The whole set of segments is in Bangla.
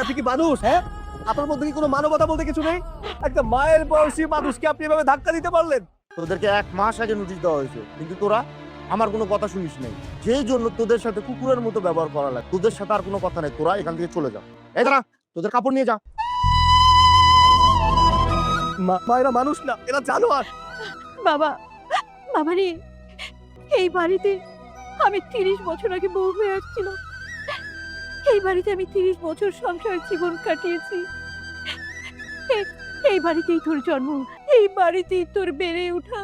আপনি কি মানুষ? হ্যাঁ, আপনার মধ্যে কি কোনো মানবতা বলতে কিছু নেই? একটা মায়ের বয়সী মানুষকে আপনি এভাবে ধাক্কা দিতে পারলেন? তোদেরকে 1 মাস আগে নোটিশ দেওয়া হয়েছে, কিন্তু তোরা আমার কোনো কথা শুনিস নাই। যেই জন্য তোদের সাথে কুকুরের মতো ব্যবহার করা লাগে। তোদের সাথে আর কোনো কথা নেই, তোরা এখান থেকে চলে যা। এই দাঁড়া, তোদের কাপড় নিয়ে যা। এরা মানুষ না, এরা জানোয়ার। বাবা, বাবা রে, এই বাড়িতে আমি 30 বছর আগে বউ হয়ে আসছিলাম। এই বাড়িতে আমি 30 বছর সংসার জীবন কাটিয়েছি। এই বাড়িতেই তোর জন্ম, এই বাড়িতেই তোর বেড়ে ওঠা,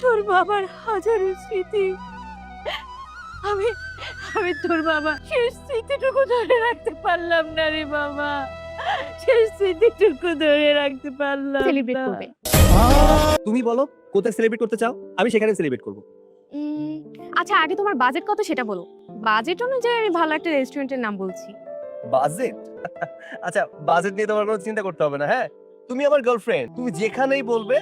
তোর বাবার হাজারো স্মৃতি। আমি আমি তোর বাবা শেষ স্মৃতিটুকু ধরে রাখতে পারলাম না রে বাবা, শেষ স্মৃতিটুকু ধরে রাখতে পারলাম সেলিব্রেট না। করবে। তুমি বলো কোথায় সেলিব্রেট করতে চাও, আমি সেখানে সেলিব্রেট করব। আচ্ছা, আগে তোমার বাজেট কত সেটা বলো। বাজেট অনুযায়ী আমি ভালো একটা রেস্টুরেন্টের নাম বলছি। বাজেট? আচ্ছা, বাজেট নিয়ে তোমার কোনো চিন্তা করতে হবে না। হ্যাঁ, তুমি আমার গার্লফ্রেন্ড, তুমি যেখানেই বলবে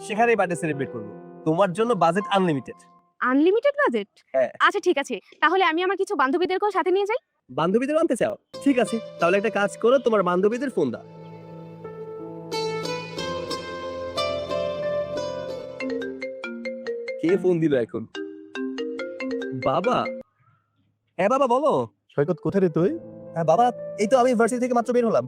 সেখানেই বার্থডে সেলিব্রেট করব। তোমার জন্য বাজেট আনলিমিটেড। Unlimited budget? হ্যাঁ। আচ্ছা ঠিক আছে, তাহলে আমি আমার কিছু বান্ধবীদেরকেও সাথে নিয়ে যাই। বান্ধবীদের আনতে চাও? ঠিক আছে, তাহলে একটা কাজ করো, তোমার বান্ধবীদের ফোন দাও। কে ফোন দিল এখন? বাবা? হ্যাঁ বাবা, বলো। সৈকত, কোথায় রে তুই? হ্যাঁ বাবা, এই তো আমি ভার্সিটি থেকে মাত্র বের হলাম।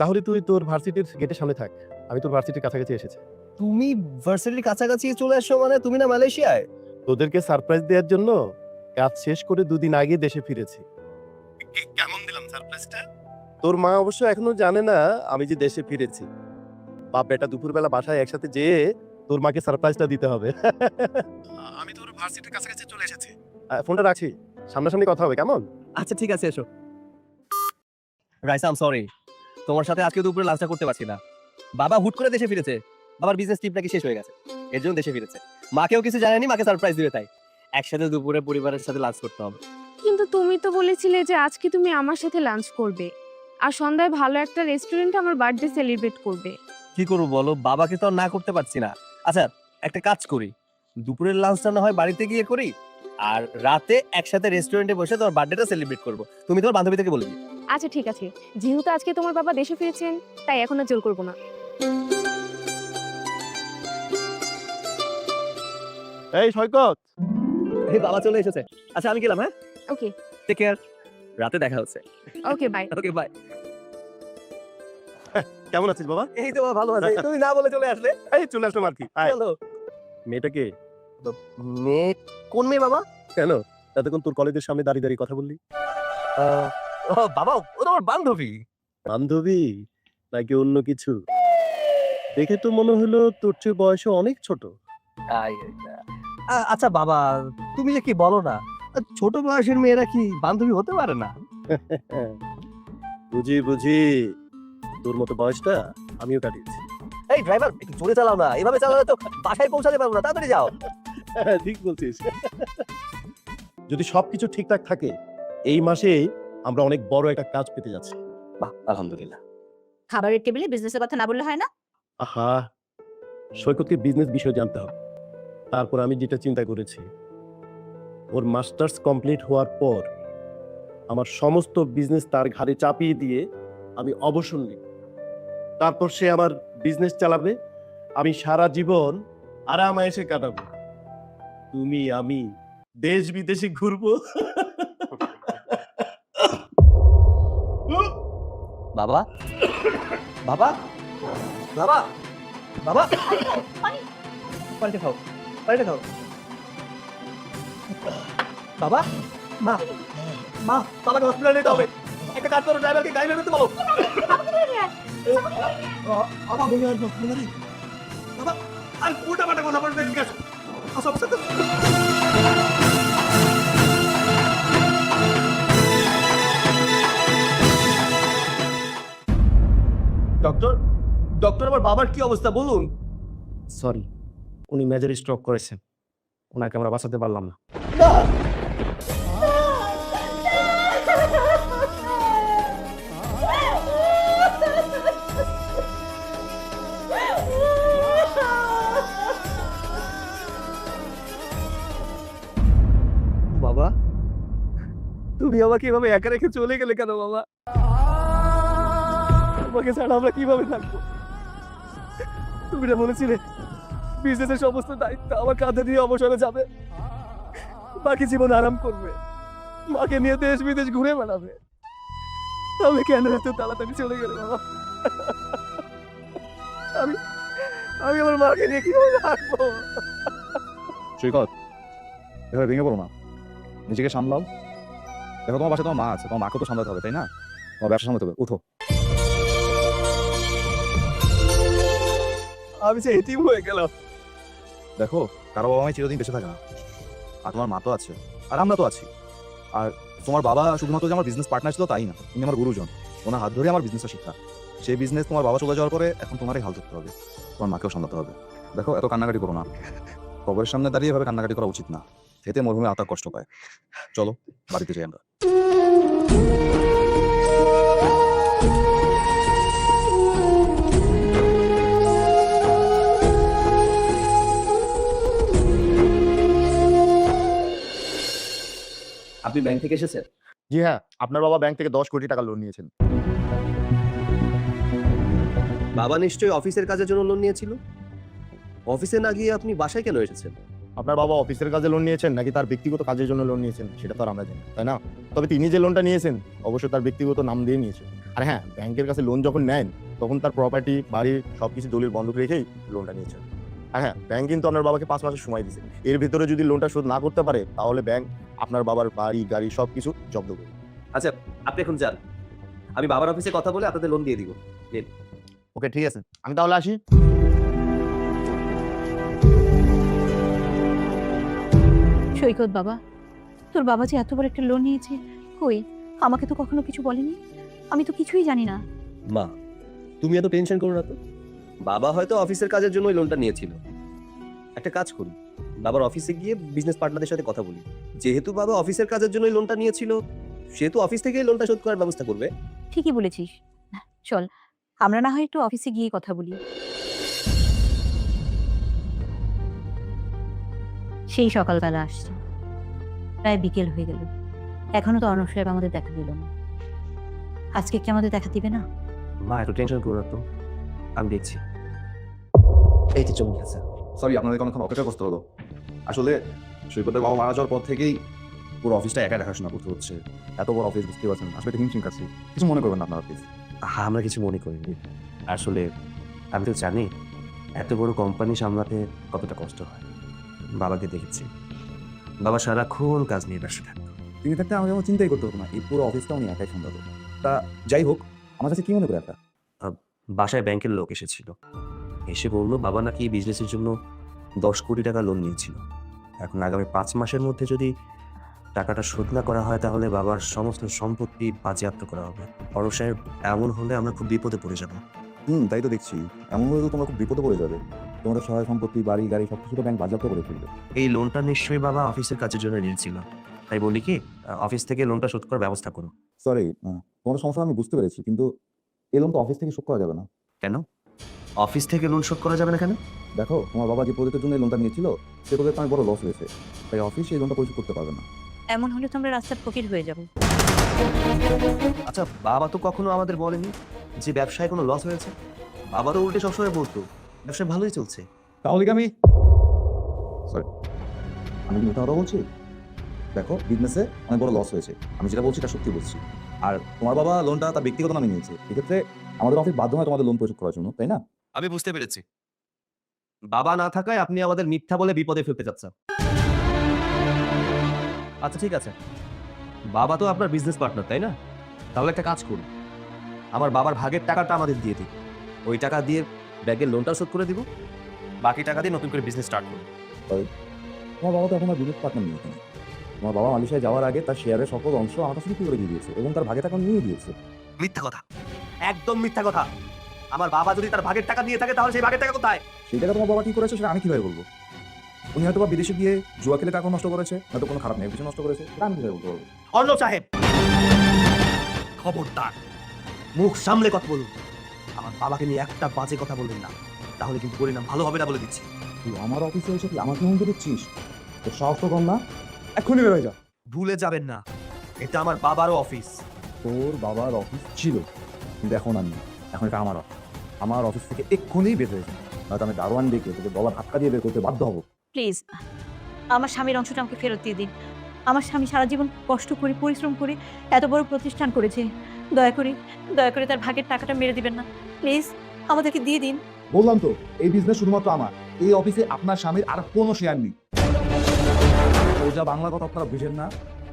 তাহলে তুই তোর ভার্সিটির গেটের সামনে থাক, আমি তোর ভার্সিটির কাছাকাছি এসেছি। তুমি ভার্সিটির কাছাকাছি চলে আসছো মানে? তুমি না মালয়েশিয়ায়? তোদেরকে সারপ্রাইজ দেওয়ার জন্য কাজ শেষ করে 2 দিন আগে দেশে ফিরেছি। কেমন দিলাম সারপ্রাইজটা? তোর মা অবশ্য এখনো জানে না আমি যে দেশে ফিরেছি। বাপ বেটা দুপুরবেলা বাসায় একসাথে যেয়ে তোর মাকে সারপ্রাইজটা দিতে হবে। আমি তোর ভার্সিটির কাছাকাছি চলে এসেছি। ফোনটা রাখছি, সামনাসামনি কথা হবে, কেমন? আচ্ছা ঠিক আছে, এসো। রাইসা, আম সরি, তোমার সাথে আজকে দুপুরে লাঞ্চটা করতে পারছি না। বাবা হুট করে দেশে ফিরেছে, বাবার বিজনেস ট্রিপ নাকি শেষ হয়ে গেছে, এর জন্য দেশে ফিরেছে। মাকেও কিছু জানায়নি, মাকে সারপ্রাইজ দিবে, তাই একসাথে দুপুরে পরিবারের সাথে লাঞ্চ করতে হবে। কিন্তু তুমি তো বলেছিলে যে আজকে তুমি আমার সাথে লাঞ্চ করবে আর সন্ধ্যায় ভালো একটা রেস্টুরেন্টে আমার বার্থডে সেলিব্রেট করবে। কি করবো বলো, বাবাকে তো আর না করতে পারছি না। আচ্ছা একটা কাজ করি, দুপুরের লাঞ্চটা না হয় বাড়িতে গিয়ে করি, আর রাতে একসাথে রেস্টুরেন্টে বসে তোমার বার্থডেটা সেলিব্রেট করবো। তুমি তোমার বান্ধবীদেরকে বলে দিও। আচ্ছা ঠিক আছে, যেহেতু আজকে তোমার বাবা দেশে ফিরেছেন তাই এখন আর জোর করবো না। এই সৈকত, এই বাবা চলে এসেছে। আচ্ছা আমি গেলাম, হ্যাঁ? ওকে টেক কেয়ার, রাতে দেখা হচ্ছে। Okay bye. Okay bye. কেমন আছিস বাবা? এই তো বাবা ভালো আছে, তুমি না বলে চলে আসলে। এই চলে আসলাম আর কি। হ্যালো। মেয়েটাকে মেয়ে? কোন মেয়ে বাবা? কেন এতক্ষণ তোর কলেজের সামনে দাঁড়িয়ে দাঁড়িয়ে কথা বললি? ও বাবা, ও তো আমার বান্ধবী। বান্ধবী নাকি অন্য কিছু? দেখে তো মনে হলো তোর চেয়ে বয়সে অনেক ছোট। আচ্ছা বাবা, তুমি যে কি বলো না, ছোট বয়সের মেয়েরা কি বান্ধবী হতে পারে না? বুঝি বুঝি, তোর মতো বয়সটা আমিও কাটিয়েছি। এই ড্রাইভার, একটু জোরে চালাও না, এভাবে চালালে তো বাসায় পৌঁছাতে পারবো না, তাড়াতাড়ি যাও। ঠিক বলছিস। যদি সবকিছু ঠিকঠাক থাকে এই মাসে আমরা অনেক বড় একটা কাজ পেতে যাচ্ছি। বাহ, আলহামদুলিল্লাহ। খাবারের টেবিলে বিজনেসের কথা না বললে হয় না? আহা, সৈকতকে বিজনেস বিষয় জানতে হবে। তারপর আমি যেটা চিন্তা করেছি, ওর মাস্টার্স কমপ্লিট হওয়ার পর আমার সমস্ত বিজনেস তার ঘাড়ে চাপিয়ে দিয়ে আমি অবসর নিই। তারপর সে আমার বিজনেস চালাবে, আমি সারা জীবন আরামায়েশে কাটাবো। তুমি আমি দেশ বিদেশে ঘুরবো। বাবা, বাবা, বাবা, বাবা, পানিটা খাও, পানিটা খাও। বাবা, মা, মা, বাবাকে হসপিটালে নিতে হবে। একটা কাজ করো, ড্রাইভারকে গাড়ি বের করতে বলো। আমার বলে আসবো, বাবা, আর উল্টা পাল্টা কথা বলবে, ঠিক আছে? আসো, আসো, আসো। ডক্টর, ডক্টর, আমার বাবার কি অবস্থা বলুন? সরি, উনি মেজর স্ট্রোক করেছেন, ওনাকে আমরা বাঁচাতে পারলাম না। না, বাবা, তুমি আমাকে এভাবে একা রেখে চলে গেলে কেন বাবা? তোমাকে ছাড়া আমরা কিভাবে থাকবো? তুমি না বলেছিলে বিজনেসের সমস্ত দায়িত্ব আমার কাঁধে দিয়ে অবসরে যাবে, বাকি জীবন আরাম করবে, মাকে নিয়ে দেশ বিদেশ ঘুরে বেড়াবে। তাহলে কেন এত তাড়াতাড়ি চলে গেলে বাবা? আমি আমি আমার মাকে নিয়ে কিভাবে থাকবো? সৈকত, এভাবে ভেঙে পড়ো না, নিজেকে সামলাও। দেখো তোমার বাসায় তোমার মা আছে, তোমার মাকে তো সামলাতে হবে, তাই না? তোমার ব্যবসা সামলাতে হবে, উঠো। আমি যে এতিম হয়ে গেলাম। দেখো, কারো বাবা মাই চিরদিন বেঁচে থাকে না, আর তোমার মা তো আছে, আর আমরা তো আছি। আর তোমার বাবা শুধুমাত্র যে আমার বিজনেস পার্টনার ছিল তাই না, উনি আমার গুরুজন। ওনার হাত ধরে আমার বিজনেসটা শিক্ষা। সেই বিজনেস তোমার বাবা চলে যাওয়ার পরে এখন তোমারই হাল ধরতে হবে, তোমার মাকেও সামলাতে হবে। দেখো, এত কান্নাকাটি করো না, কবরের সামনে দাঁড়িয়ে এভাবে কান্নাকাটি করা উচিত না, এতে মরহুমে আত্মা কষ্ট পায়। চলো বাড়িতে যাই আমরা। আপনি ব্যাংক থেকে এসেছেন? জি হ্যাঁ, আপনার বাবা ব্যাংক থেকে 10 কোটি টাকা লোন নিয়েছেন। বাবা নিশ্চয়ই অফিসের কাজের জন্য লোন নিয়েছিল। অফিসে না গিয়ে আপনি বাসায় কেন এসেছেন? আপনার বাবা অফিসের কাজে লোন নিয়েছেন নাকি তার ব্যক্তিগত কাজের জন্য লোন নিয়েছেন সেটা তো আর আমরা জানি না, তাই না? তবে তিনি যে লোনটা নিয়েছেন অবশ্যই তার ব্যক্তিগত নাম দিয়ে নিয়েছেন। আর হ্যাঁ, ব্যাংকের কাছে লোন যখন নেন তখন তার প্রপার্টি, বাড়ি সবকিছু দলিল বন্ধক রেখেই লোনটা নিয়েছেন। আর হ্যাঁ, ব্যাংক কিন্তু আপনার বাবাকে 5 মাসের সময় দিয়েছে। এর ভিতরে যদি লোনটা শোধ না করতে পারে তাহলে ব্যাংক আপনার বাবার বাড়ি, গাড়ি সবকিছু জব্দ করবে। আচ্ছা, আপনি এখন যান, আমি বাবার অফিসে কথা বলে আপনাদের লোন দিয়ে দিব। ওকে, ঠিক আছে, আমি তাহলে আসি। সৈকত বাবা, তোর বাবা যে এত বড় একটা লোন নিয়েছে, কই আমাকে তো কখনো কিছু বলেনি। আমি তো কিছুই জানি না। মা, তুমি এত টেনশন করো না তো। বাবা হয়তো অফিসের কাজের জন্য ওই লোনটা নিয়েছিল। একটা কাজ করি, বাবার অফিসে গিয়ে বিজনেস পার্টনারদের সাথে কথা বলি। যেহেতু বাবা অফিসের কাজের জন্য লোনটা নিয়েছিল, সেহেতু অফিস থেকেই লোনটা শোধ করার ব্যবস্থা করবে। ঠিকই বলেছিস, চল আমরা না হয় একটু অফিসে গিয়ে কথা বলি। সেই সকালবেলা আসছে, প্রায় বিকেল হয়ে গেল, এখনো তো অর্ণব সাহেব আমাদের দেখা দিল না। আজকে কি আমাদের দেখা দিবে না? মা, এত টেনশন করো না তো, আমি দেখছি। এই তো চমকে গেছে। সরি, আপনাদের অনেকক্ষণ অপেক্ষা করতে হলো। আসলে সৈকতের বাবা মারা যাওয়ার পর থেকেই পুরো অফিসটা একা দেখাশোনা করতে হচ্ছে। এত বড় অফিস, বুঝতে পারছেন, আসলে একটা হিমশিম কাছে। কিছু মনে করবেন না আপনার অফিস। হ্যাঁ, আমরা কিছু মনে করিনি। আসলে আমি তো জানি এত বড় কোম্পানি সামলাতে কতটা কষ্ট হয়। বাবাকে দেখেছি, বাবা সারাক্ষণ কাজ নিয়ে ব্যস্ত থাকতো। তিনি থাকতে আমাকে আমার চিন্তাই করতে হতো না, এই পুরো অফিসটা উনি একাই সামলাতো। তা যাই হোক, আমার কাছে কি মনে করে একটা বাসায় ব্যাংকের লোক এসেছিল, এসে বললো বাবা নাকি বিজনেসের জন্য 10 কোটি টাকা লোন নিয়েছিল। এখন আগামী 5 মাসের মধ্যে যদি টাকাটা শোধ না করা হয় তাহলে বাবার সমস্ত সম্পত্তি বাজেয়াপ্ত করা হবে। অর্ণব সাহেব, এমন হলে আমরা খুব বিপদে পড়ে যাব। তাই তো দেখছি, এমন হলে তো তোমরা খুব বিপদে পড়ে যাবে। তোমাদের সহায় সম্পত্তি, বাড়ি, গাড়ি সবকিছু তো ব্যাংক বাজেয়াপ্ত করে ফেলবে। এই লোনটা নিশ্চয়ই বাবা অফিসের কাজের জন্য নিয়েছিল, তাই বলি কি অফিস থেকে লোনটা শোধ করার ব্যবস্থা করুন। সরি, তোমাদের সমস্যা আমি বুঝতে পেরেছি, কিন্তু এই লোন তো অফিস থেকে শোধ করা যাবে না। কেন অফিস থেকে লোন শোধ করা যাবে না কেন? দেখো, তোমার বাবা যে প্রজেক্টের জন্য এই লোনটা নিয়েছিল সে প্রজেক্টে অনেক বড় লস হয়েছে, তাই অফিস এই লোনটা পরিশোধ করতে পারবে না। এমন হলে তো আমরা রাস্তার ফকির হয়ে যাব। আচ্ছা, বাবা তো কখনো আমাদের বলেনি যে ব্যবসায় কোনো লস হয়েছে। বাবা তো উল্টে সবসময় বলতো ব্যবসা ভালোই চলছে। তাহলে কি আমি কি মিথ্যা কথা বলছি? দেখো, বিজনেসে অনেক বড় লস হয়েছে, আমি যেটা বলছি তা সত্যি বলছি। আর তোমার বাবা লোনটা তার ব্যক্তিগত নামে নিয়েছে, এক্ষেত্রে আমাদের অফিস বাধ্য হয় তোমাদের লোন পরিশোধ করার জন্য, তাই না? আমি বুঝতে পেরেছি, বাবা না থাকায় আপনি আমাদের মিথ্যা বলে বিপদে ফেলতে চাচ্ছেন। আচ্ছা ঠিক আছে, বাবা তো আপনার বিজনেস পার্টনার, তাই না? তাহলে একটা কাজ করুন, আমার বাবার ভাগের টাকাটা আমাদের দিয়ে দিন। ওই টাকা দিয়ে ব্যাংকের লোনটা শোধ করে দিব, বাকি টাকা দিয়ে নতুন করে বিজনেস স্টার্ট করুন। তোমার বাবা তো এখন আর বিজনেস পার্টনার নিয়ে এখানে। তোমার বাবা মালয়েশিয়ায় যাওয়ার আগে তার শেয়ারের সকল অংশ আমার কাছে বিক্রি করে দিয়ে দিয়েছে এবং তার ভাগে টাকা নিয়ে দিয়েছে। মিথ্যা কথা, একদম মিথ্যা কথা। আমার বাবা যদি তার ভাগের টাকা দিয়ে থাকে তাহলে সেই ভাগের টাকা কোথায়? সেই টাকা তোমার বাবা কি করেছে সেটা আমি কিভাবে বলবো? উনি হয়তো বা বিদেশে গিয়ে জুয়া খেলে টাকা নষ্ট করেছে, হয়তো কোনো খারাপ মেয়ের পিছনে নষ্ট করেছে, সেটা আমি কিভাবে বলতে পারবো? অর্ণব সাহেব, খবরদার মুখ সামলে কথা বলুন। আমার বাবাকে নিয়ে একটা বাজে কথা বলবেন না, তাহলে কিন্তু পরিণাম ভালো হবে না বলে দিচ্ছি। তুই আমার অফিসে এসে কি আমাকে হুমকি দিচ্ছিস? তোর সাহস তো কম না, এক্ষুনি বেরোয় যা। ভুলে যাবেন না, এটা আমার বাবারও অফিস। তোর বাবার অফিস ছিল, কিন্তু এখন আর নেই। এখন এটা আমার অফিস। আমার অফিস থেকে এক্ষুনি বের হয়ে যায়, নয়তো আমি দারোয়ান ডেকে তোকে গলা ধাক্কা দিয়ে বের করতে বাধ্য হবো। প্লিজ আমার স্বামীর অংশটা আমাকে ফেরত দিয়ে দিন। আমার স্বামী সারা জীবন কষ্ট করে পরিশ্রম করে এত বড় প্রতিষ্ঠান করেছে। দয়া করে তার ভাগের টাকাটা মেরে দিবেন না প্লিজ, আমাদেরকে দিয়ে দিন। বললাম তো, এই বিজনেস শুধুমাত্র আমার। এই অফিসে আপনার স্বামীর আর কোনো শেয়ার নেই। সোজা বাংলা কথা আপনারা বুঝেন না।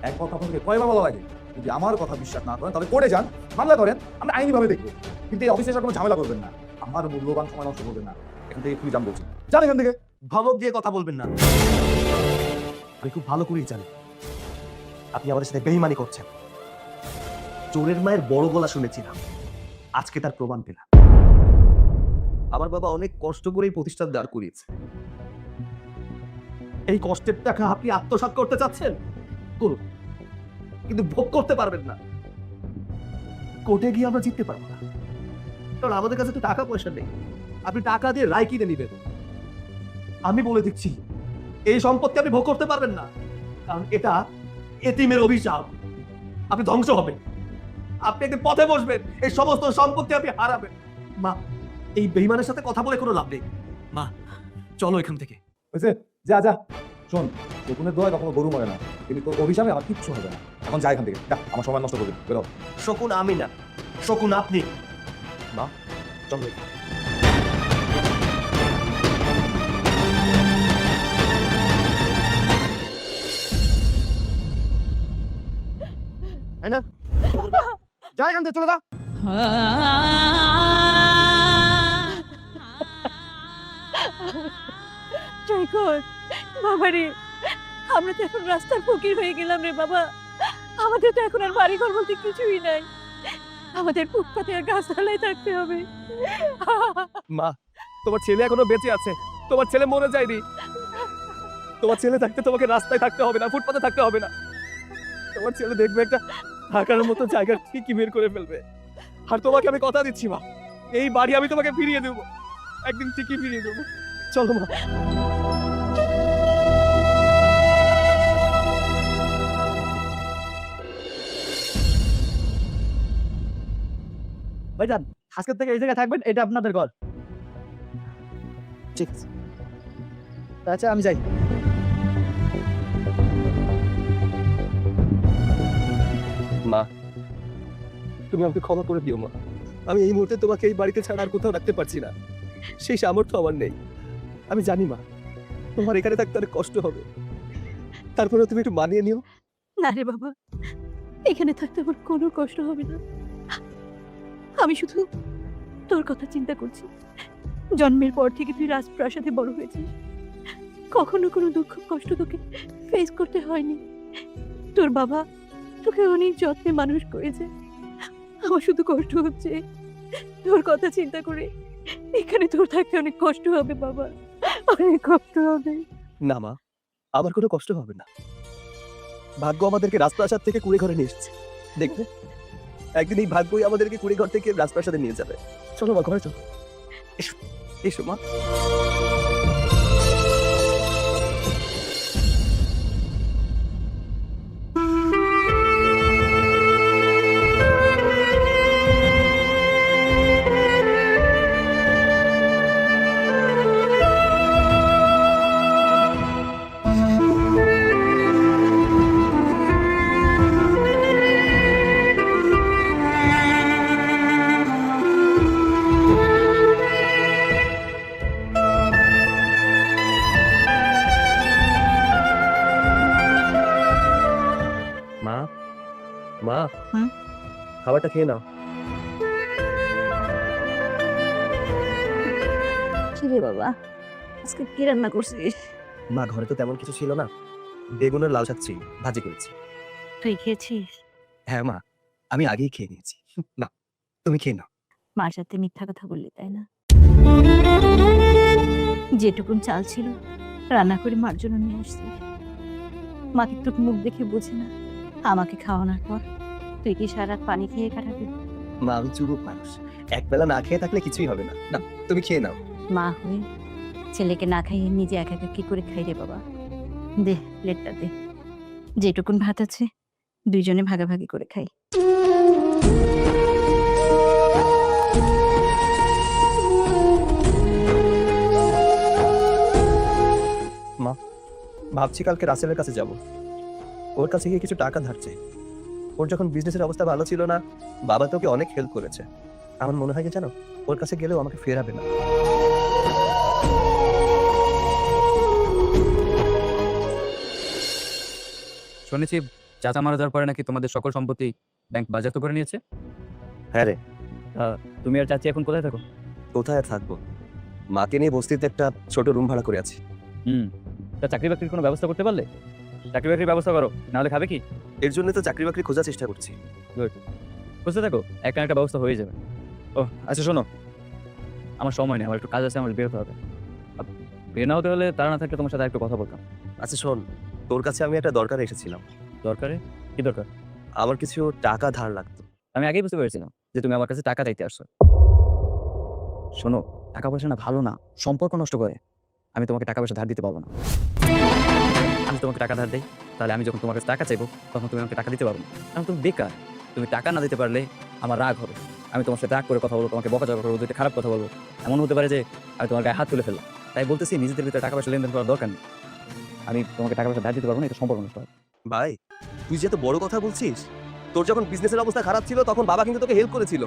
এক কথা আপনাকে কয়বার বলা লাগে, যদি আমার কথা বিশ্বাস না করেন তাহলে করে যান, মামলা করেন, আমরা আইনিভাবে দেখবো। কিন্তু এই অফিসে এসে কোনো ঝামেলা করবেন না, আমার মূল্যবান সময় নষ্ট করবেন না। এখান থেকে এক্ষুনি যান বলছি, যান এখান থেকে। ধমক দিয়ে কথা বলবেন না। আমি খুব ভালো করেই জানি আপনি আমাদের সাথে বেইমানি করছেন। চোরের মায়ের বড় গলা শুনেছিলাম, আজকে তার প্রমাণ পেলাম। আমার বাবা অনেক কষ্ট করে এই প্রতিষ্ঠান দাঁড় করিয়েছে। এই কষ্টের টাকা আপনি আত্মসাৎ করতে চাচ্ছেন, করুন, কিন্তু ভোগ করতে পারবেন না। কোর্টে গিয়ে আমরা জিততে পারবো না, কারণ আমাদের কাছে তো টাকা পয়সা নেই। আপনি টাকা দিয়ে রায় কিনে নেবেন। আমি বলে দিচ্ছি, এই সম্পত্তি আপনি ভোগ করতে পারবেন না, কারণ এটা এতিমের অভিশাপ। আপনি ধ্বংস হবেন, আপনি একদিন পথে বসবেন, এই সমস্ত সম্পত্তি আপনি হারাবেন। মা, এই বেঈমানের সাথে কথা বলে কোনো লাভ নেই। মা, চলো এখান থেকে। হয়েছে, যা যা। শোন, শকুনের দোয়ায় কখনো গরু মরে না, কিন্তু তোর অভিশাপে আমার কিচ্ছু হবে না। এখন যা এখান থেকে, যা, আমার সময় নষ্ট করবি, বেরো। শকুন আমি না, শকুন আপনি। মা, চলো। যা এখান থেকে, চলে যা। সৈকত বাবারে, আমরা তো এখন রাস্তার ফকির হয়ে গেলাম রে বাবা। আমাদের তো এখন আর বাড়িঘর বলতে কিছুই নাই, আমাদের ফুটপাতে আর গাছতলায় থাকতে হবে। মা, তোমার ছেলে এখনো বেঁচে আছে, তোমার ছেলে মরে যায়নি। তোমার ছেলে থাকতে তোমাকে রাস্তায় থাকতে হবে না, ফুটপাতে থাকতে হবে না। তোমার ছেলে দেখবে একটা থাকার মতো জায়গা ঠিকই বের করে ফেলবে। আর তোমাকে আমি কথা দিচ্ছি মা, এই বাড়ি আমি তোমাকে ফিরিয়ে দেবো, একদিন ঠিকই ফিরিয়ে দেবো। চলো মা। ভাইজান, আজকের থেকে এই জায়গায় থাকবেন, এটা আপনাদের ঘর। ঠিক আছে, আচ্ছা আমি যাই। মা, তুমি আমাকে ক্ষমা করে দিও মা। আমি এই মুহূর্তে তোমাকে এই বাড়িতে ছাড়া আর কোথাও রাখতে পারছি না, সেই সামর্থ্য আমার নেই। আমি জানি মা, তোমার এখানে থাকতে অনেক কষ্ট হবে, তারপরেও তুমি একটু মানিয়ে নিও। না রে বাবা, এখানে থাকতে আমার কোনো কষ্ট হবে না। আমি শুধু তোর কথা চিন্তা করছি। জন্মের পর থেকে তুই রাজপ্রাসাদে বড় হয়েছিস, কখনো কোনো দুঃখ কষ্ট তোকে ফেস করতে হয়নি। তোর বাবা তোকে অনেক যত্নে মানুষ করেছে। আমার শুধু কষ্ট হচ্ছে তোর কথা চিন্তা করে। এখানে তোর থাকতে অনেক কষ্ট হবে বাবা, অনেক কষ্ট হবে। না মা, আমার কোনো কষ্ট হবে না। ভাগ্য আমাদেরকে রাজপ্রাসাদ থেকে কুড়ে ঘরে নিয়ে এসেছে, দেখবে একদিন এই ভাগ্যই আমাদেরকে কুড়ে ঘর থেকে রাজপ্রাসাদে নিয়ে যাবে। চলো মা, ঘরে চলো। এসো এসো মা। মা, মা, হুম? খাবারটা খেয়ে নাও। কি রে বাবা, আজকে কি রান্না করছিস? মা, ঘরে তো তেমন কিছু ছিল না, বেগুনের লাল শাক ছিল, ভাজি করেছি। তুই খেয়েছিস? হ্যাঁ মা, আমি আগেই খেয়ে নিয়েছি। না, তুমি খেয়ে নাও। মার সাথে মিথ্যা কথা বললি তাই না? যেটুকুন চাল ছিল রান্না করে মার জন্য নিয়ে আসছিস। মাকে তোর মুখ দেখে বোঝে না আমাকে খাওয়ানোর পর তুই কি সারা রাত পানি খেয়ে কাটাবি? মা, আমি চুরুক মানুষ, একবেলা না খেয়ে থাকলে কিছুই হবে না। না, তুমি খেয়ে নাও। মা হয়ে ছেলেকে না খাইয়ে নিজে একা একা কি করে খাই রে বাবা? দে প্লেটটা দে। যেটুকুন ভাত আছে দুইজনে ভাগাভাগি করে খাই। ভাবছি কালকে রাসেলের কাছে যাব, ওর কাছে গিয়ে কিছু টাকা ধার চাই। ওর যখন বিজনেসের অবস্থা ভালো ছিল না, বাবা তোকে অনেক হেল্প করেছে। আমার মনে হয় যে জানো, ওর কাছে গেলেও আমাকে ফেরাবে না। শুনেছি চাচা মারা যাওয়ার পরে নাকি তোমাদের সকল সম্পত্তি ব্যাংক বাজেয়াপ্ত করে নিয়েছে। হ্যাঁ রে, তুমি আর চাচি এখন কোথায় থাকো? কোথায় আর থাকবো, মাকে নিয়ে বস্তিতে একটা ছোট রুম ভাড়া করে আছি। তা চাকরি বাকরির কোনো ব্যবস্থা করতে পারলে? চাকরি বাকরির ব্যবস্থা করো, নাহলে খাবে কি? এর জন্য তো চাকরি বাকরি খোঁজার চেষ্টা করছি। বুঝতে থাকো, একটা না একটা ব্যবস্থা হয়ে যাবে। ও আচ্ছা শোনো, আমার সময় নেই, আমার একটু কাজ আছে, আমার বের হতে হবে। বের না হতে হলে তারা না থাকলে তোমার সাথে একটু কথা বলতাম। আচ্ছা শোন, তোর কাছে আমি একটা দরকারে এসেছিলাম। দরকারে? কি দরকার? আমার কিছু টাকা ধার লাগতো। আমি আগেই বুঝতে পেরেছিলাম যে তুমি আমার কাছে টাকা চাইতে আসছো। শোনো, টাকা পয়সা না ভালো না, সম্পর্ক নষ্ট করে। আমি তোমাকে টাকা পয়সা ধার দিতে পারবো না। আমি তোমাকে টাকা ধার দেই, তাহলে আমি যখন তোমার কাছে টাকা চাইবো তখন তুমি আমাকে টাকা দিতে পারবো না, কারণ তুমি বেকার। তুমি টাকা না দিতে পারলে আমার রাগ হবে, আমি তোমার সাথে রাগ করে কথা বলবো, তোমাকে বকাঝকা করবো, দুইটা খারাপ কথা বলবো। এমন হতে পারে যে আমি তোমার গায়ে হাত তুলে ফেললাম। তাই বলতেছি, নিজেদের ভিতরে টাকা পয়সা লেনদেন করার দরকার নেই। আমি তোমাকে টাকা পয়সা ধার দিতে পারবো না, এটা সম্পর্ক নষ্ট হবে। ভাই, তুই যে এত বড় কথা বলছিস, তোর যখন বিজনেসের অবস্থা খারাপ ছিল তখন বাবা কিন্তু তোকে হেল্প করেছিল।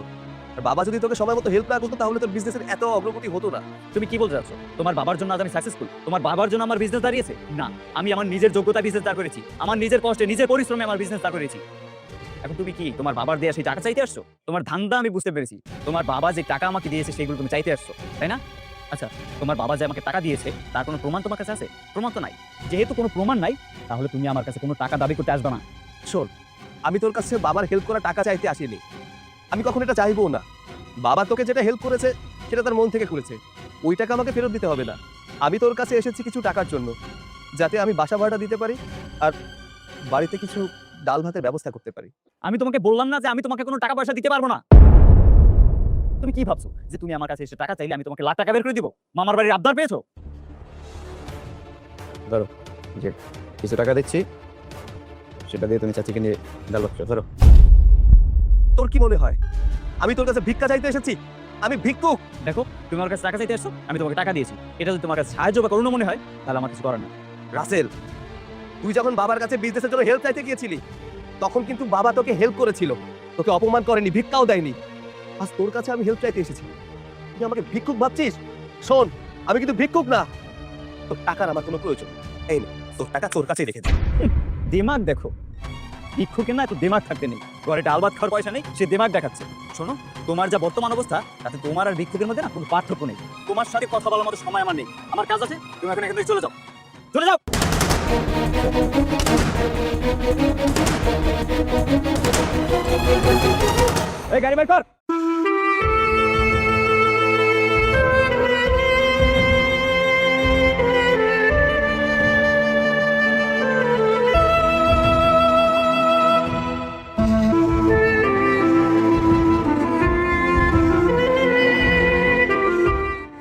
আর বাবা যদি তোকে সময় মতো হেল্প না করতো তাহলে তোর বিজনেসের এত অগ্রগতি হতো না। তুমি কি বলতে চাচ্ছ? তোমার বাবার জন্য আজ আমি সাকসেসফুল? তোমার বাবার জন্য আমার বিজনেস দাঁড়িয়েছে? না, আমি আমার নিজের যোগ্যতা বিজনেস দাঁড় করেছি, আমার নিজের কষ্টে নিজের পরিশ্রমে আমার বিজনেস দাঁড় করেছি। এখন তুমি কি তোমার বাবার দেয়া সেই টাকা চাইতে আসছো? তোমার ধান্দা আমি বুঝতে পেরেছি। তোমার বাবা যে টাকা আমাকে দিয়েছে সেগুলো তুমি চাইতে আসছো, তাই না? আচ্ছা, তোমার বাবা যে আমাকে টাকা দিয়েছে তার কোনো প্রমাণ তোমার কাছে আছে? প্রমাণ তো নাই। যেহেতু কোনো প্রমাণ নাই, তাহলে তুমি আমার কাছে কোনো টাকা দাবি করতে আসবে না। শোন, আমি তোর কাছে বাবার হেল্প করা টাকা চাইতে আসিনি, আমি কখনো এটা চাইবো না। বাবা তোকে যেটা হেল্প করেছে সেটা তার মন থেকে করেছে, ওই টাকা আমাকে ফেরত দিতে হবে না। আমি তোর কাছে এসেছি কিছু টাকার জন্য, যাতে আমি বাসা ভাড়া দিতে পারি আর বাড়িতে কিছু ডাল ভাতের ব্যবস্থা করতে পারি। আমি তোমাকে বললাম না যে আমি তোমাকে কোনো টাকা পয়সা দিতে পারবো না? তুমি কি ভাবছো যে তুমি আমার কাছে এসে টাকা চাইলে আমি তোমাকে লাখ টাকা বের করে দিব? মামার বাড়ির আবদার পেয়েছো? কিছু টাকা দিচ্ছি, সেটা দিয়ে তুমি চাচিকে নিয়ে ডাল ভাত খাও, ধরো। তোর কি মনে হয় আমি তোর কাছে ভিক্ষা চাইতে এসেছি? আমি ভিক্ষুক? দেখো, তুমি আমার কাছে টাকা চাইতে আসছো, আমি তোমাকে টাকা দিয়েছি। এটা যদি তোমার কাছে সাহায্য বা করুণা মনে হয়, তাহলে আমার কিছু করার না। রাসেল, তুই যখন বাবার কাছে বিজনেসের জন্য হেল্প চাইতে গিয়েছিলি তখন কিন্তু বাবা তোকে হেল্প করেছিল, তোকে অপমান করেনি, ভিক্ষাও দেয়নি। আজ তোর কাছে আমি হেল্প চাইতে এসেছি, তুই আমাকে ভিক্ষুক ভাবছিস? শোন, আমি কিন্তু ভিক্ষুক না, তোর টাকার আমার কোনো প্রয়োজন। এই নে, তোর টাকা তোর কাছেই রেখে দে। দিমাগ দেখো, ভিক্ষুকের না এত দিমাগ থাকতে নেই। ঘরে ডাল ভাত খাওয়ার পয়সা নেই, সে দিমাগ দেখাচ্ছে। শোনো, তোমার যা বর্তমান অবস্থা তাতে তোমার আর ভিক্ষুকের মধ্যে না কোনো পার্থক্য নেই। তোমার সাথে কথা বলার মতো সময় আমার নেই, আমার কাজ আছে। তুমি এখন এখান থেকে চলে যাও, চলে যাও। এই গাড়ি বের কর।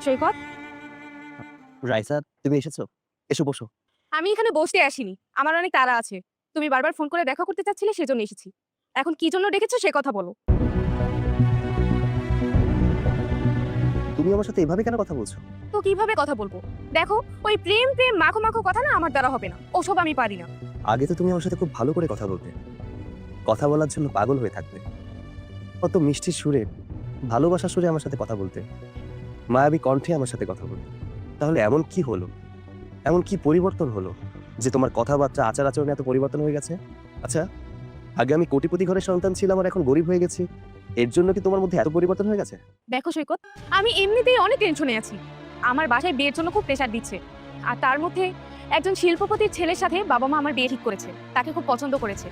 সৈকত, রাইসা, তুমি এসেছো? এসো বসো। আমি এখানে বসতে আসিনি, আমার অনেক তাড়া আছে। তুমি বারবার ফোন করে দেখা করতে চাচ্ছিলে, সেজন্য এসেছি। এখন কি জন্য ডেকেছো সে কথা বলো। তুমি আমার সাথে এভাবে কেন কথা বলছো? তো কিভাবে কথা বলবো? দেখো, ওই প্রেম প্রেম মাখো মাখো কথা না আমার দ্বারা হবে না, ওসব আমি পারি না। আগে তো তুমি আমার সাথে খুব ভালো করে কথা বলতে, কথা বলার জন্য পাগল হয়ে থাকতে, কত মিষ্টি সুরে, ভালোবাসার সুরে আমার সাথে কথা বলতে, মায়াবী কণ্ঠে আমার সাথে কথা বলতে। তাহলে এমন কি হলো, এমন কি পরিবর্তন হলো যে তোমার কথাবার্তা আচার আচরণে এত পরিবর্তন হয়ে গেছে? আচ্ছা, আগে আমি কোটিপতি ঘরের সন্তান ছিলাম আর এখন গরিব হয়ে গেছি, এর জন্য কি তোমার মধ্যে এত পরিবর্তন হয়ে গেছে? দেখো সৈকত, আমি এমনিতেই অনেক টেনশনে আছি। আমার বাসায় বিয়ের জন্য খুব প্রেশার দিচ্ছে, আর তার মধ্যে একজন শিল্পপতির ছেলের সাথে বাবা মা আমার বিয়ে ঠিক করেছে, তাকে খুব পছন্দ করেছে।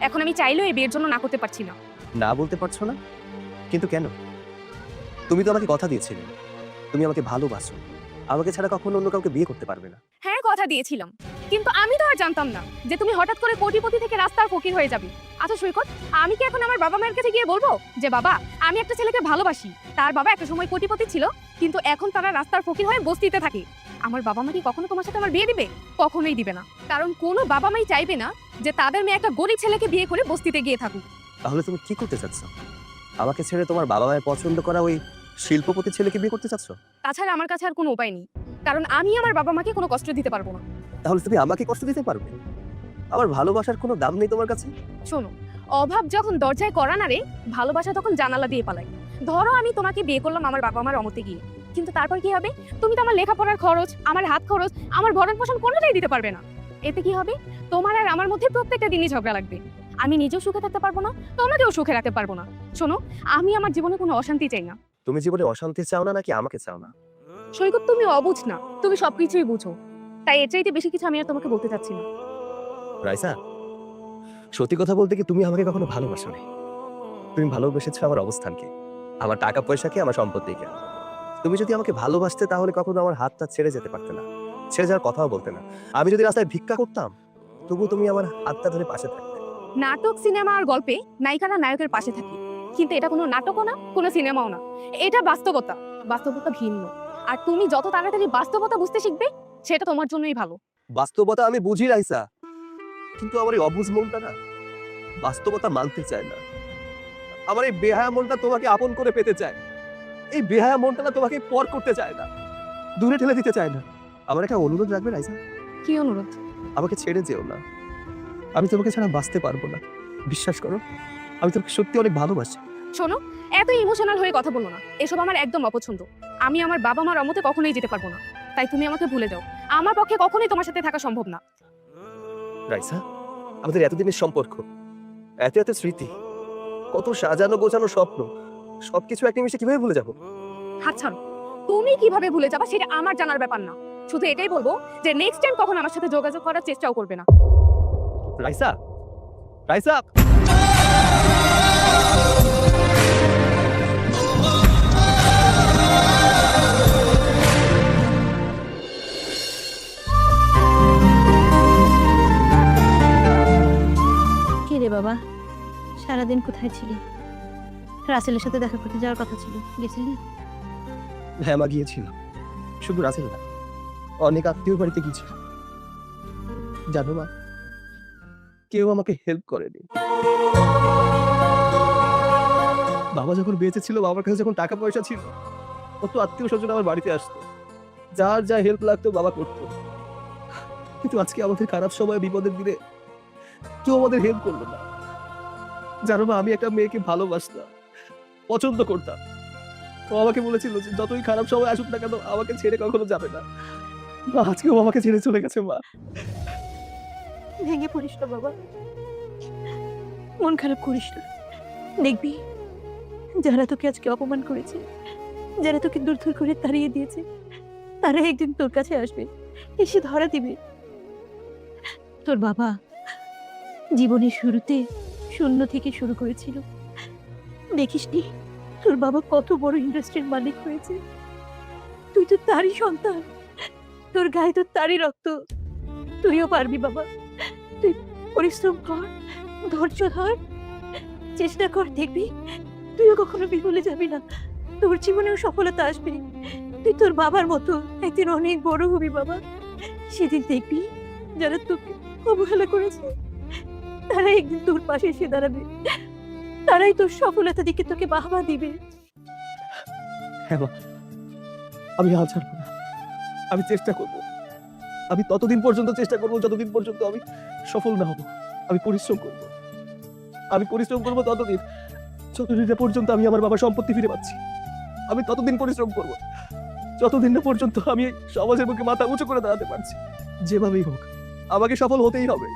এখন আমি চাইলেও এই বিয়ের জন্য না করতে পারছি না। না বলতে পারছো না? কিন্তু কেন? তুমি তো আমাকে কথা দিয়েছিলে, তুমি আমাকে ভালোবাসো, আমাকে ছাড়া কখনো অন্য কাউকে বিয়ে করতে পারবে না। হ্যাঁ, কথা দিয়েছিলাম, কিন্তু আমি তো আর জানতাম না যে তুমি হঠাৎ করে কোটিপতি থেকে রাস্তার ফকির হয়ে যাবে। আচ্ছা সৈকত, আমি কি এখন আমার বাবা মায়ের কাছে গিয়ে বলবো যে বাবা, আমি একটা ছেলেকে ভালোবাসি, তার বাবা একটা সময় কোটিপতি ছিল, কিন্তু এখন তারা রাস্তার ফকির হয়ে বস্তিতে থাকে। আমার বাবা মা কি কখনো তোমার সাথে আমার বিয়ে দিবে? কখনোই দিবে না, কারণ কোনো বাবা মাই চাইবে না যে তাদের মেয়ে একটা গরিব ছেলেকে বিয়ে করে বস্তিতে গিয়ে থাকুক। তাহলে তুমি কি করতে চাচ্ছ? আমাকে ছেড়ে তোমার বাবা মায়ের পছন্দ করা ওই শিল্পপতি ছেলেকে বিয়ে করতে চাচ্ছ? তাছাড়া আমার কাছে আর কোনো উপায় নেই, কারণ আমি আমার বাবা মাকে কোনো কষ্ট দিতে পারবো না। তাহলে তুমি আমাকে কষ্ট দিতে পারবে? আমার ভালোবাসার কোনো দাম নেই তোমার কাছে? শোনো, অভাব যখন দরজায় করা নাড়ে, ভালোবাসা তখন জানালা দিয়ে পালায়। ধরো আমি তোমাকে বিয়ে করলাম আমার বাবা মার অমতে গিয়ে, কিন্তু তারপর কি হবে? তুমি তো আমার লেখাপড়ার খরচ, আমার হাত খরচ, আমার ভরণ পোষণ কোনোটাই দিতে পারবে না। এতে কি হবে? তোমার আর আমার মধ্যে প্রত্যেকটা দিনই ঝগড়া লাগবে। আমি নিজেও সুখে থাকতে পারবো না, তোমাকেও সুখে রাখতে পারবো না। শোনো, আমি আমার জীবনে কোনো অশান্তি চাই না। তুমি জীবনে অশান্তি চাও না নাকি আমাকে চাও না? সৈকত, তুমি অবুঝ না, তুমি সবকিছুই বুঝো, তাই এর চাইতে বেশি কিছু আমি আর তোমাকে বলতে চাচ্ছি না। রাইসা, সত্যি কথা বলতে কি তুমি আমাকে কখনো ভালোবাসো নি। তুমি ভালোবেসেছো আমার অবস্থানকে, আমার টাকা পয়সাকে, আমার সম্পত্তিকে। তুমি যদি আমাকে ভালোবাসতে তাহলে কখনো আমার হাতটা ছেড়ে যেতে পারতে না, ছেড়ে যাওয়ার কথাও বলতে না। আমি যদি রাস্তায় ভিক্ষা করতাম তবু তুমি আমার হাতটা ধরে পাশে থাকতে। নাটক, সিনেমা আর গল্পে নায়িকারা নায়কের পাশে থাকে, কিন্তু এটা কোনো নাটকও না, কোনো সিনেমাও না, এটা বাস্তবতা। বাস্তবতা ভিন্ন, আর তুমি যত তাড়াতাড়ি বাস্তবতা বুঝতে শিখবে সেটা তোমার জন্যই ভালো। বাস্তবতা আমি বুঝি রাইসা, কিন্তু আমার এই অবুঝ মনটা না বাস্তবতা মানতে চায় না। আমার এই বেহায়া মনটা তোমাকে আপন করে পেতে চায়, এই বেহায়া মনটা না তোমাকে পর করতে চায় না, দূরে ঠেলে দিতে চায় না। আমার একটা অনুরোধ রাখবে রাইসা, কি অনুরোধ? আমাকে ছেড়ে যেও না। আমি তোমাকে ছাড়া বাঁচতে পারবো না, বিশ্বাস করো। আমি তোমাকে সত্যি অনেক ভালোবাসি। শোনো, এত ইমোশনাল হয়ে কথা বলো না, এসব আমার একদম অপছন্দ। আমি আমার বাবা মার অমতে কখনোই যেতে পারবো না, তাই তুমি আমাকে ভুলে যাও। আমার পক্ষে কখনোই তোমার সাথে থাকা সম্ভব না। রাইসা, আমাদের এতদিনের সম্পর্ক, এত এত স্মৃতি, কত সাজানো গোছানো স্বপ্ন, সবকিছু এক নিমিষে কিভাবে ভুলে যাবো? হাত ছাড়ো। তুমি কিভাবে ভুলে যাবা সেটা আমার জানার ব্যাপার না। শুধু এটাই বলবো যে নেক্সট টাইম কখন আমার সাথে যোগাযোগ করার চেষ্টাও করবে না। রাইসা, রাইসা, কি রে বাবা, সারাদিন কোথায় ছিলি? রাসেলের সাথে দেখা করতে যাওয়ার কথা ছিল, গেছিলি? হ্যাঁ মা, গিয়েছিলাম। শুধু রাসেল না, অনেক আত্মীয় বাড়িতে গিয়েছিলাম। জানো মা, কেউ আমাকে হেল্প করেনি। বাবা যখন বেঁচে ছিল, বাবার কাছে যখন টাকা পয়সা ছিল, কত আত্মীয় স্বজন আমার বাড়িতে আসতো, যার যা হেল্প লাগতো বাবা করতো। কিন্তু আজকে আমাদের খারাপ সময়, বিপদের দিনে কেউ আমাদের হেল্প করলো না। জানো মা, আমি একটা মেয়েকে ভালোবাসতাম, পছন্দ করতাম। ও আমাকে বলেছিল যে যতই খারাপ সময় আসুক না কেন আমাকে ছেড়ে কখনো যাবে না। মা, আজকেও আমাকে ছেড়ে চলে গেছে। মা, ভেঙে পড়িস না বাবা, মন খারাপ করিস না। দেখবি, যারা তোকে আজকে অপমান করেছে, যারা তোকে দূর দূর করে তাড়িয়ে দিয়েছে, তারা একদিন তোর কাছে আসবে, এসে ধরা দিবে। তোর বাবা জীবনের শুরুতে শূন্য থেকে শুরু করেছিল, দেখিসনি তোর বাবা কত বড় ইন্ডাস্ট্রির মালিক হয়েছে। তুই তো তারই সন্তান, তোর গায়ে তো তারই রক্ত। তুইও পারবি বাবা, তুই পরিশ্রম কর, ধৈর্য ধর, চেষ্টা কর, দেখবি তুইও কখনো বিফলে যাবি না, তোর জীবনেও সফলতা আসবে। তুই তোর বাবার মতো একদিন অনেক বড় হবি বাবা। সেদিন দেখবি যারা তোকে অবহেলা করেছে তারা একদিন তোর পাশে এসে দাঁড়াবে, তারাই তোর সফলতা দিকে তোকে বাহবা দিবে। হ্যাঁ মা, আমি হাল ছাড়বো না। আমি চেষ্টা করব, আমি ততদিন পর্যন্ত চেষ্টা করব যতদিন পর্যন্ত আমি সফল না হব। আমি পরিশ্রম করব, আমি পরিশ্রম করব ততদিন যতদিন না পর্যন্ত আমি আমার বাবার সম্পত্তি ফিরে পাচ্ছি। আমি ততদিন পরিশ্রম করব যতদিন না পর্যন্ত আমি সমাজের মুখে মাথা উঁচু করে দাঁড়াতে পারছি। যেভাবেই হোক আমাকে সফল হতেই হবে।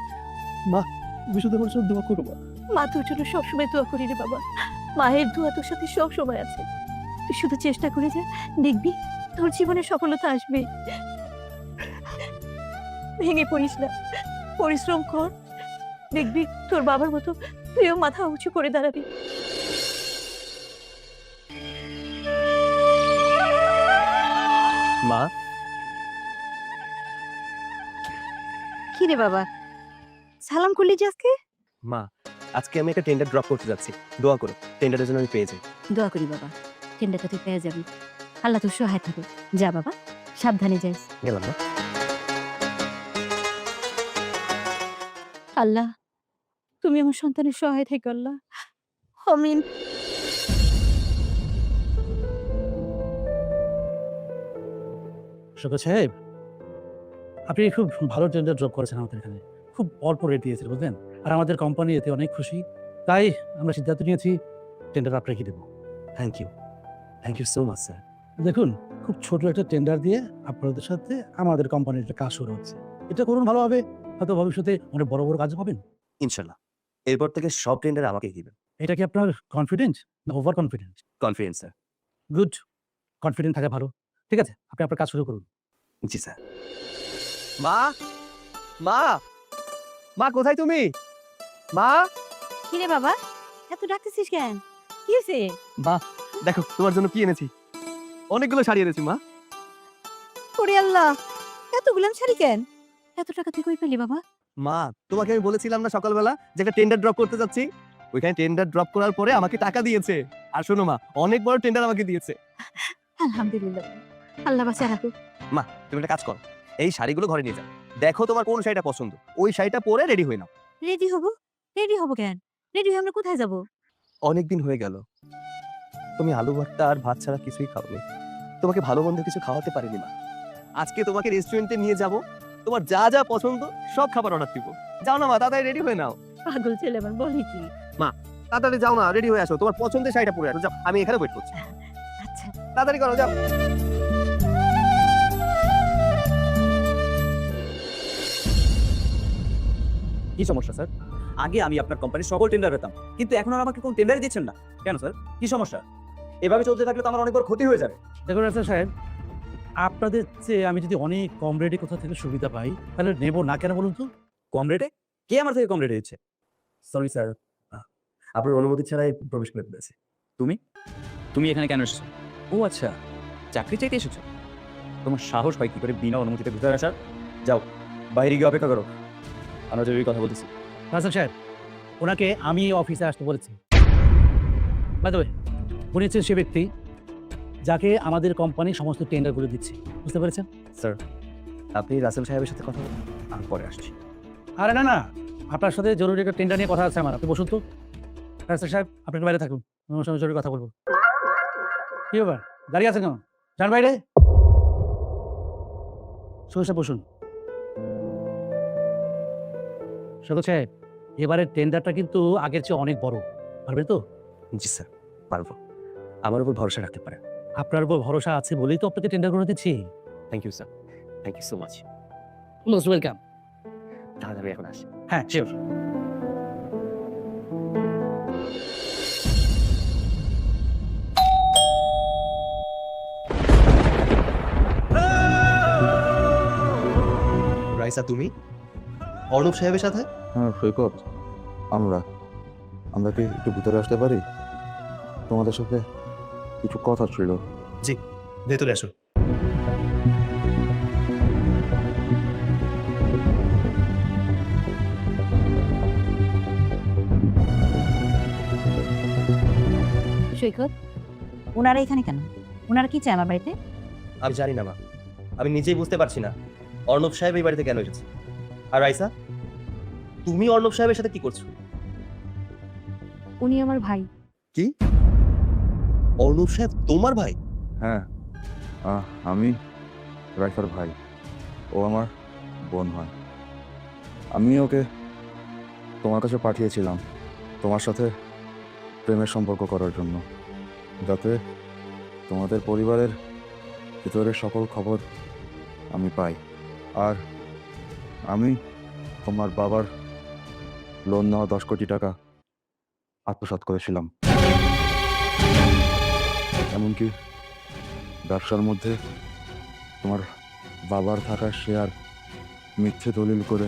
মা, তুমি শুধু আমার জন্য দোয়া করো। মা তোর জন্য সবসময় দোয়া করি রে বাবা, মায়ের দোয়া তোর সাথে সব সময় আছে। তুই শুধু চেষ্টা করে যা, দেখবি তোর জীবনে সফলতা আসবে। ভেঙে পড়িস না, পরিশ্রম কর, দেখবি তোর বাবার মতো তুইও মাথা উঁচু করে দাঁড়াবি। মা, কি রে বাবা, সালাম করলি যে আজকে? মা, আজকে আমি একটা টেন্ডার ড্রপ করতে যাচ্ছি, দোয়া করো টেন্ডারের জন্য আমি পেয়ে যাই। দোয়া করি বাবা, টেন্ডারটা তুই পেয়ে যাবি। আল্লাহ তোর সহায় থাকুক। যা বাবা, সাবধানে যাইস। গেলাম না। আল্লাহ তুমি আমার সন্তানের সহায় থেকে আল্লাহ আমিন। সৈকত সাহেব, আপনি খুব ভালো টেন্ডার ড্রপ করেছেন আমাদের এখানে, খুব অল্প রেট দিয়েছেন বুঝলেন, আর আমাদের কোম্পানি এতে অনেক খুশি, তাই আমরা সিদ্ধান্ত নিয়েছি টেন্ডার আপনাকে দেবো। Thank you so much sir. দেখুন, খুব ছোট একটা টেন্ডার দিয়ে আপনাদের সাথে আমাদের কোম্পানির একটা কাজ শুরু হচ্ছে, এটা করুন ভালোভাবে, হয়তো ভবিষ্যতে অনেক বড় বড় কাজ পাবেন। ইনশাল্লাহ এরপর থেকে সব টেন্ডার আমাকেই দিবেন। এটা কি আপনার কনফিডেন্স না over confidence? Confidence sir. Good, confident থাকা ভালো। ঠিক আছে, আপনি আপনার কাজ শুরু করুন। জি স্যার। মা মা মা কোথায় তুমি? মা কি রে বাবা, এত ডাকতেছিস কেন? কি হয়েছে? মা দেখো তোমার জন্য কি এনেছি। অনেকগুলো শাড়ি এনেছি মা। ওরে আল্লাহ, এতগুলান শাড়ি কেন? এত টাকা তুই কই পেলি বাবা? মা তোমাকে আমি বলেছিলাম না সকালবেলা যে একটা টেন্ডার ড্রপ করতে যাচ্ছি, ওইখানে টেন্ডার ড্রপ করার পরে আমাকে টাকা দিয়েছে। আর শোনো মা, অনেক বড় টেন্ডার আমাকে দিয়েছে। আলহামদুলিল্লাহ, আল্লাহ বাঁচিয়ে রাখুক। মা তুমি একটা কাজ করো, এই শাড়িগুলো ঘরে নিয়ে যাও, দেখো তোমার কোন শাড়িটা পছন্দ, ওই শাড়িটা পরে রেডি হয়ে নাও। রেডি হব? রেডি হব কেন? রেডি হয়ে আমরা কোথায় যাব? অনেকদিন হয়ে গেল তুমি আলু ভর্তা আর ভাত ছাড়া কিছুই খাওনি, তোমাকে ভালো মন্দ কিছু খাওয়াতে পারিনি মা। আজকে তোমাকে রেস্টুরেন্টে নিয়ে যাব, তোমার যা যা পছন্দ সব খাবার অর্ডার দিব। যাও না মা, তাড়াতাড়ি রেডি হয়ে নাও। পাগল ছেলে আমার, বলি কি? তাড়াতাড়ি যাও না, রেডি হয়ে আসো, তোমার পছন্দের শাড়িটা পরে আসো। যাও, আমি এখানে ওয়েট করছি। আচ্ছা তাড়াতাড়ি করো, যাও। কি সমস্যা স্যার? আগে আমি আপনার কোম্পানির সকল টেন্ডার পেতাম, কিন্তু এখন আর আমাকে কোনো টেন্ডারই দিচ্ছেন না কেন স্যার? কি সমস্যা? এভাবে চলতে থাকলে তো আমার অনেক বড় ক্ষতি হয়ে যাবে। দেখুন রাসেল সাহেব, আপনাদের চেয়ে আমি যদি অনেক কম রেটে কোথা থেকে সুবিধা পাই তাহলে নেব না কেন বলুন তো? কম রেটে? কে আমার থেকে কম রেটে দিচ্ছে? সরি স্যার, আপনার অনুমতি ছাড়াই প্রবেশ করে ফেলেছি। তুমি তুমি এখানে কেন এসেছো? ও আচ্ছা, চাকরি চাইতে এসেছো? তোমার সাহস হয় কি করে বিনা অনুমতিতে ভিতরে আসার? যাও, বাইরে গিয়ে অপেক্ষা করো, আমরা জরুরি কথা বলতেছি। রাসেল সাহেব, ওনাকে আমি অফিসে আসতে বলেছি। বাই দ্য ওয়ে, উনি হচ্ছেন সে ব্যক্তি যাকে আমাদের কোম্পানি সমস্ত টেন্ডারগুলো দিচ্ছে, বুঝতে পেরেছেন? স্যার আপনি রাসেল সাহেবের সাথে কথা বলুন, আমি পরে আসছি। আরে না না, আপনার সাথে জরুরি একটা টেন্ডার নিয়ে কথা আছে আমার, আপনি বসুন তো। রাসেল সাহেব, আপনি একটু বাইরে থাকুন, আমার সঙ্গে জরুরি কথা বলবো। কি ব্যাপার, দাঁড়িয়ে আছেন কেন? যান বাইরে। সহসা বসুন। সৈকত সাহেব, এবারের টেন্ডারটা কিন্তু আগের চেয়ে অনেক বড়, পারবেন তো? জি স্যার, পারবো, আমার উপর ভরসা রাখতে পারেন। আপনার উপর ভরসা আছে বলেই তো আপনাকে টেন্ডার করে দিচ্ছি। Thank you sir, thank you so much. Most welcome. তাহলে আমি এখন আসি। হ্যাঁ, শিওর। রাইসা তুমি অর্ণব সাহেবের সাথে? হ্যাঁ সৈকত, আমরা আমরা কি একটু ভিতরে আসতে পারি? তোমাদের সাথে কিছু কথা ছিল। জি, ভেতরে আসো। সৈকত, ওনারা এখানে কেন? ওনারা কি চায় আমার বাড়িতে? আমি জানি না মা, আমি নিজেই বুঝতে পারছি না অর্ণব সাহেব এই বাড়িতে কেন এসেছে। আর রাইসা, তুমি অর্ণব সাহেবের সাথে কি করছো? উনি আমার ভাই। কি? অর্ণব সাহেব তোমার ভাই? হ্যাঁ, আমি রাইফার ভাই, ও আমার বোন হয়। আমি ওকে তোমার কাছে পাঠিয়েছিলাম তোমার সাথে প্রেমের সম্পর্ক করার জন্য, যাতে তোমাদের পরিবারের ভিতরের সকল খবর আমি পাই। আর আমি তোমার বাবার লোন নেওয়া 10 কোটি টাকা আত্মসাৎ করেছিলাম। এমনকি ব্যবসার মধ্যে তোমার বাবার থাকা শেয়ার মিথ্যে দলিল করে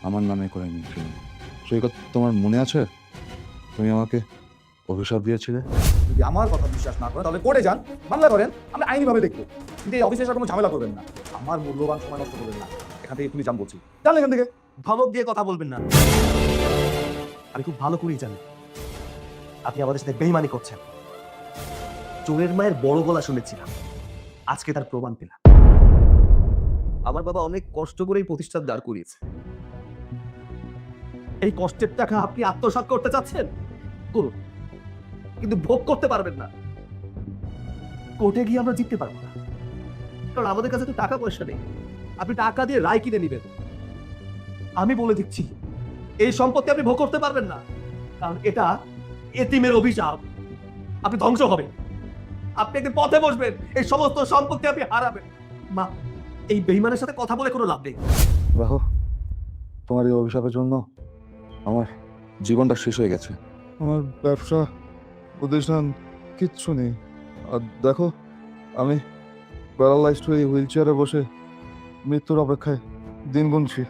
আমার নামে করে নিয়েছিলাম। সেই কথা তোমার মনে আছে? তুমি আমাকে অভিশাপ দিয়েছিলে। যদি আমার কথা বিশ্বাস না করেন তাহলে কোর্টে যান, মামলা করেন, আমরা আইনিভাবে দেখবো, কিন্তু এই অফিসে এসে কোনো ঝামেলা করবেন না, আমার মূল্যবান সময় নষ্ট করবেন না। এখান থেকে তুমি যান বলছি, জান এখান থেকে। ধমক দিয়ে কথা বলবেন না, আমি খুব ভালো করেই জানি আপনি আমাদের সাথে বেইমানি করছেন। চোরের মায়ের বড় গলা শুনেছিলাম, আজকে তার প্রমাণ পেলাম। আমার বাবা অনেক কষ্ট করে এই প্রতিষ্ঠান দাঁড় করিয়েছে, এই কষ্টের টাকা আপনি আত্মসাৎ করতে চাচ্ছেন, করুন, কিন্তু ভোগ করতে পারবেন না। কোর্টে গিয়ে আমরা জিততে পারবো না, কারণ আমাদের কাছে তো টাকা পয়সা নেই। আপনি টাকা দিয়ে রায় কিনে নেবেন। আমি বলে দিচ্ছি, এই সম্পত্তি আপনি ভোগ করতে পারবেন না, কারণ এটা এতিমের অভিশাপ। আপনি ধ্বংস হবেন, আপনি একদিন পথে বসবেন, এই সমস্ত সম্পত্তি আপনি হারাবেন। মা, এই বেঈমানের সাথে কথা বলে কোনো লাভ নেই। দেখো, তোমার এই অভিশাপের জন্য আমার জীবনটা শেষ হয়ে গেছে। আমার ব্যবসা প্রতিষ্ঠান কিচ্ছু নেই। আর দেখো, আমি প্যারালাইজড হয়ে হুইল চেয়ারে বসে মৃত্যুর অপেক্ষায় দিন গুনছি।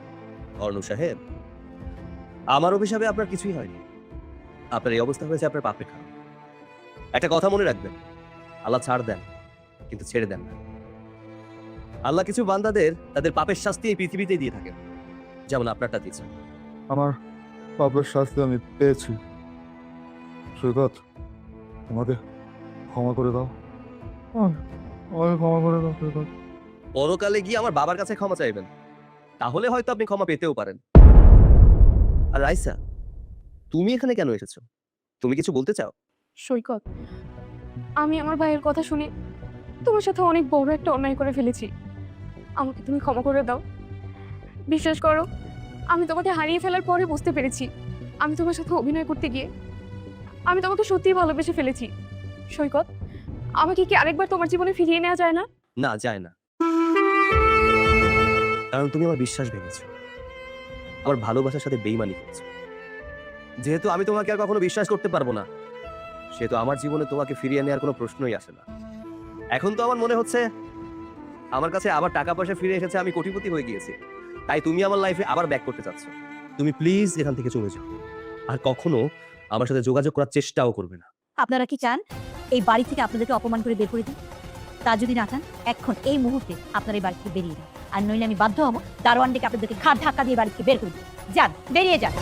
অর্ণব সাহেব, আমার অভিশাপে আপনার কিছুই হয়নি। আপনার এই অবস্থা হয়েছে আপনার পাপের কারণে। একটা কথা মনে রাখবেন, আল্লাহ ছাড় দেন কিন্তু ছেড়ে দেন না। আল্লাহ কিছু বান্দাদের তাদের পাপের শাস্তি এই পৃথিবীতেই দিয়ে থাকেন, যেমন আপনারটা দিয়েছেন। আমার পাপের শাস্তি আমি পেয়েছি। সৈকত, আমাকে ক্ষমা করে দাও, আমাকে ক্ষমা করে দাও সৈকত। পরকালে গিয়ে আমার বাবার কাছে ক্ষমা চাইবেন, তাহলে হয়তো আপনি ক্ষমা পেতেও পারেন। আর রাইসা, তুমি এখানে কেন এসেছো? তুমি কিছু বলতে চাও? সৈকত, আমি আমার ভাইয়ের কথা শুনে তোমার সাথে অনেক বড় একটা অন্যায় করে ফেলেছি। আমাকে তুমি ক্ষমা করে দাও। বিশ্বাস করো, আমি তোমাকে হারিয়ে ফেলার পরে বুঝতে পেরেছি আমি তোমার সাথে অভিনয় করতে গিয়ে আমি তোমাকে সত্যিই ভালোবেসে ফেলেছি। সৈকত, আমাকে কি আরেকবার তোমার জীবনে ফিরিয়ে নেওয়া যায় না? না, যায় না, কারণ তুমি আমার বিশ্বাস ভেঙেছো, আমার ভালোবাসার সাথে বেইমানি করেছো। যেহেতু আমি তোমাকে আর কখনো বিশ্বাস করতে পারবো না, সেহেতু আমার জীবনে তোমাকে ফিরিয়ে নেওয়ার কোনো প্রশ্নই আসে না। এখন তো আমার মনে হচ্ছে আমার কাছে আবার টাকা পয়সা ফিরে এসেছে, আমি কোটিপতি হয়ে গিয়েছি, তাই তুমি আমার লাইফে আবার ব্যাক করতে চাচ্ছ। তুমি প্লিজ এখান থেকে চলে যাও, আর কখনো আমার সাথে যোগাযোগ করার চেষ্টাও করবে না। আপনারা কি চান এই বাড়ি থেকে আপনাদেরকে অপমান করে বের করে দিন? তা যদি না চান, এখন এই মুহূর্তে আপনারা এই বাড়ি থেকে বেরিয়ে যান, আর নইলে আমি বাধ্য হব দারোয়ান ডেকে আপনাদেরকে ঘাট ধাক্কা দিয়ে বাড়ি থেকে বের করে দিন। যান, বেরিয়ে যান।